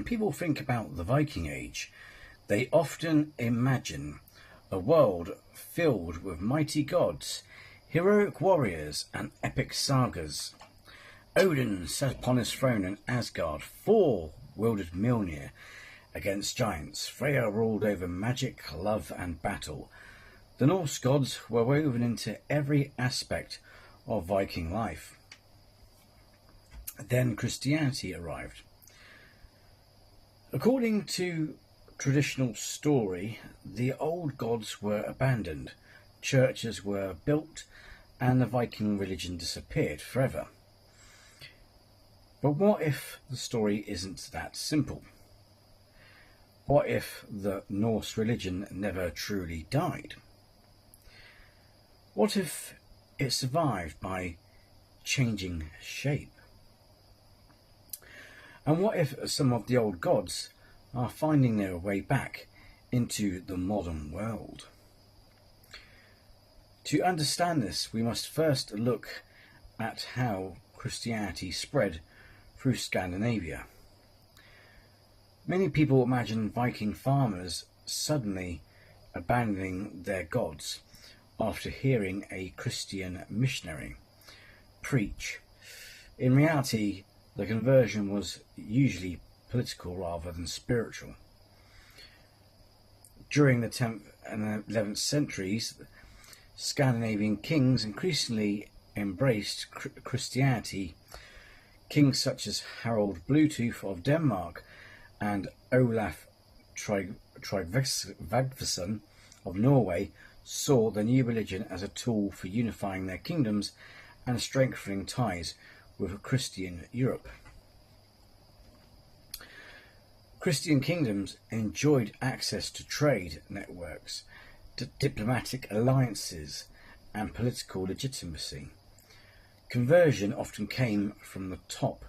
When people think about the Viking Age, they often imagine a world filled with mighty gods, heroic warriors, and epic sagas. Odin sat upon his throne in Asgard. Thor wielded Mjolnir against giants. Freya ruled over magic, love, and battle. The Norse gods were woven into every aspect of Viking life. Then Christianity arrived. According to traditional story, the old gods were abandoned, churches were built, and the Viking religion disappeared forever. But what if the story isn't that simple? What if the Norse religion never truly died? What if it survived by changing shape? And what if some of the old gods are finding their way back into the modern world? To understand this, we must first look at how Christianity spread through Scandinavia. Many people imagine Viking farmers suddenly abandoning their gods after hearing a Christian missionary preach. In reality, the conversion was usually political rather than spiritual. During the 10th and 11th centuries, Scandinavian kings increasingly embraced Christianity. Kings such as Harald Bluetooth of Denmark and Olaf Tryggvason of Norway saw the new religion as a tool for unifying their kingdoms and strengthening ties with Christian Europe. Christian kingdoms enjoyed access to trade networks, to diplomatic alliances, and political legitimacy. Conversion often came from the top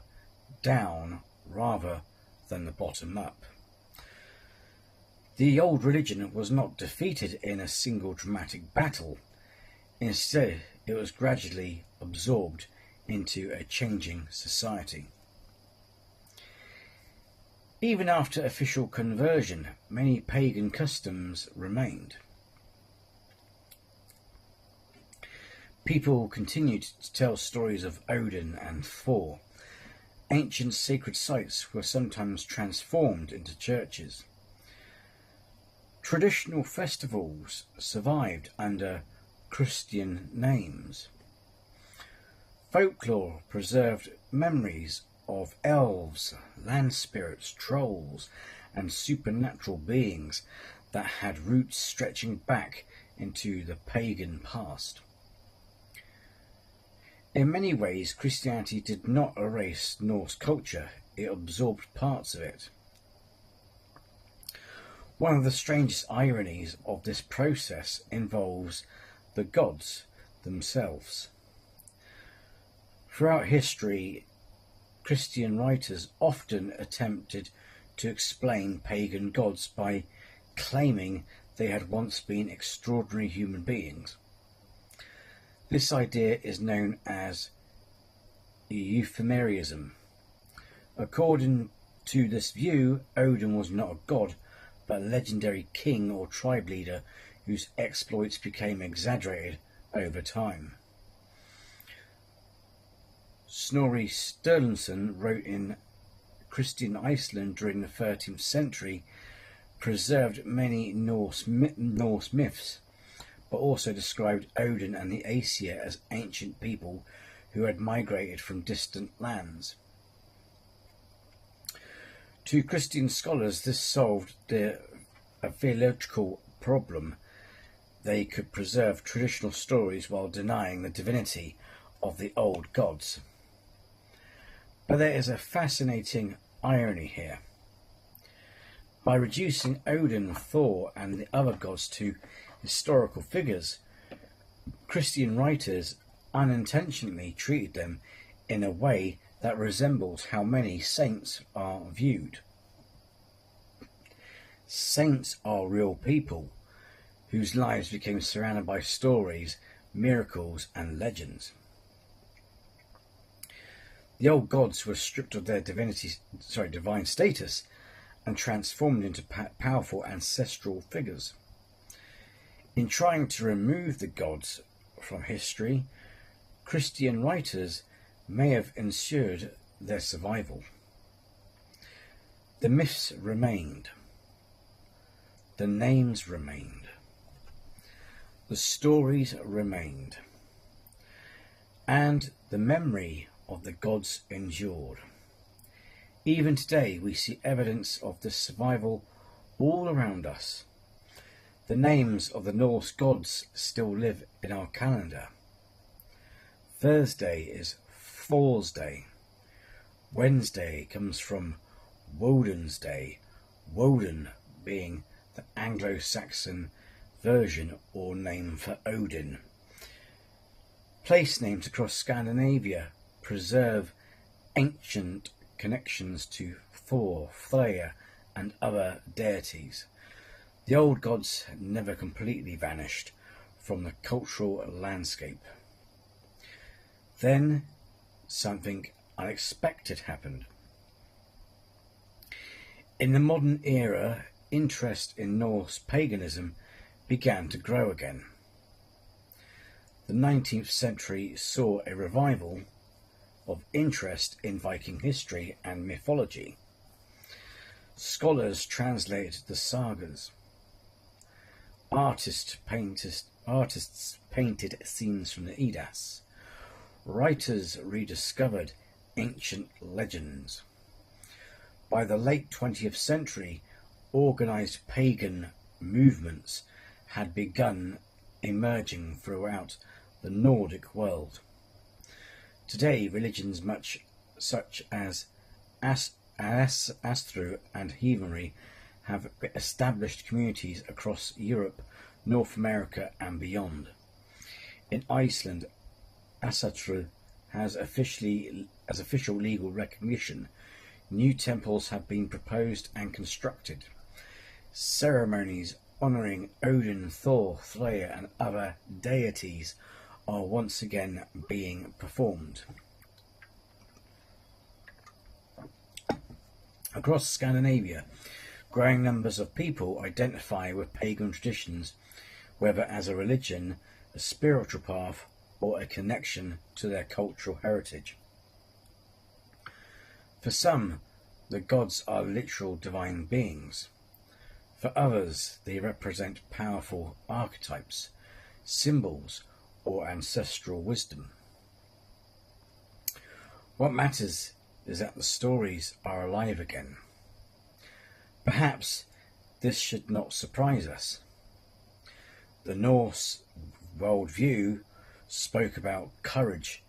down rather than the bottom up. The old religion was not defeated in a single dramatic battle. Instead, it was gradually absorbed into a changing society. Even after official conversion, many pagan customs remained. People continued to tell stories of Odin and Thor. Ancient sacred sites were sometimes transformed into churches. Traditional festivals survived under Christian names. Folklore preserved memories of elves, land spirits, trolls, and supernatural beings that had roots stretching back into the pagan past. In many ways, Christianity did not erase Norse culture, it absorbed parts of it. One of the strangest ironies of this process involves the gods themselves. Throughout history, Christian writers often attempted to explain pagan gods by claiming they had once been extraordinary human beings. This idea is known as euphemism. According to this view, Odin was not a god, but a legendary king or tribe leader whose exploits became exaggerated over time. Snorri Sturluson wrote in Christian Iceland during the 13th century, preserved many Norse myths, but also described Odin and the Aesir as ancient people who had migrated from distant lands. To Christian scholars, this solved a theological problem. They could preserve traditional stories while denying the divinity of the old gods. But there is a fascinating irony here. By reducing Odin, Thor, and the other gods to historical figures, Christian writers unintentionally treated them in a way that resembles how many saints are viewed. Saints are real people whose lives became surrounded by stories, miracles, and legends. The old gods were stripped of their divine status and transformed into powerful ancestral figures. In trying to remove the gods from history, Christian writers may have ensured their survival. The myths remained, the names remained, the stories remained, and the memory of the gods endured. Even today we see evidence of this survival all around us. The names of the Norse gods still live in our calendar. Thursday is Thor's Day. Wednesday comes from Woden's Day, Woden being the Anglo-Saxon version or name for Odin. Place names across Scandinavia preserve ancient connections to Thor, Freya, and other deities. The old gods never completely vanished from the cultural landscape. Then something unexpected happened. In the modern era, interest in Norse paganism began to grow again. The 19th century saw a revival of interest in Viking history and mythology. Scholars translated the sagas. Artists painted scenes from the Eddas. Writers rediscovered ancient legends. By the late 20th century, organized pagan movements had begun emerging throughout the Nordic world. Today, religions such as Astro and heathenry have established communities across Europe, North America and beyond. In Iceland, Astro has official legal recognition. New temples have been proposed and constructed. Ceremonies honouring Odin, Thor, Freya and other deities are once again being performed. Across Scandinavia, growing numbers of people identify with pagan traditions, whether as a religion, a spiritual path, or a connection to their cultural heritage. For some, the gods are literal divine beings. For others, they represent powerful archetypes, symbols, or ancestral wisdom. What matters is that the stories are alive again. Perhaps this should not surprise us. The Norse worldview spoke about courage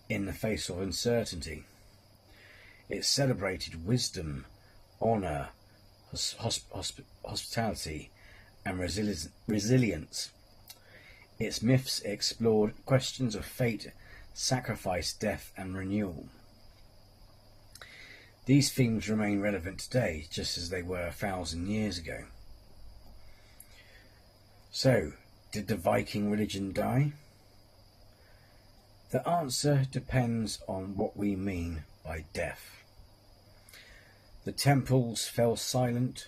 in the face of uncertainty. It celebrated wisdom, honour, hospitality and resilience. Its myths explored questions of fate, sacrifice, death and renewal. These themes remain relevant today, just as they were 1,000 years ago. So, did the Viking religion die? The answer depends on what we mean by death. The temples fell silent.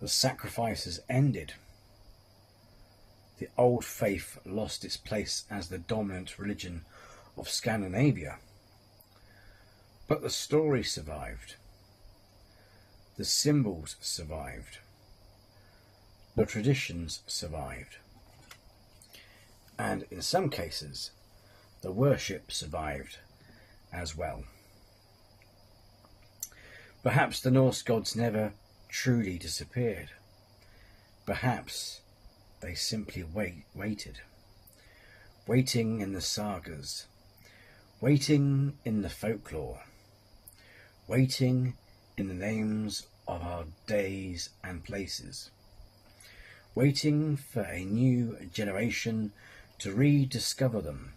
The sacrifices ended. The old faith lost its place as the dominant religion of Scandinavia. But the story survived. The symbols survived. The traditions survived. And in some cases, the worship survived as well. Perhaps the Norse gods never truly disappeared. Perhaps they simply waited. Waiting in the sagas. Waiting in the folklore. Waiting in the names of our days and places. Waiting for a new generation to rediscover them.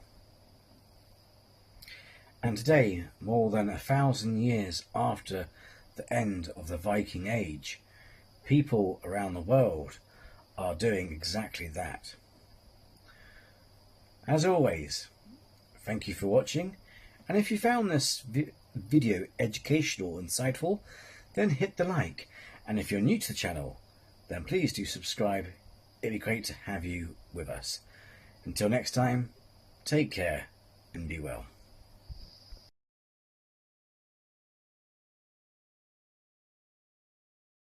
And today, more than 1,000 years after the end of the Viking Age, people around the world are doing exactly that. As always, thank you for watching, and if you found this video educational and insightful, then hit the like. And if you're new to the channel, then please do subscribe. It'd be great to have you with us. Until next time, take care and be well.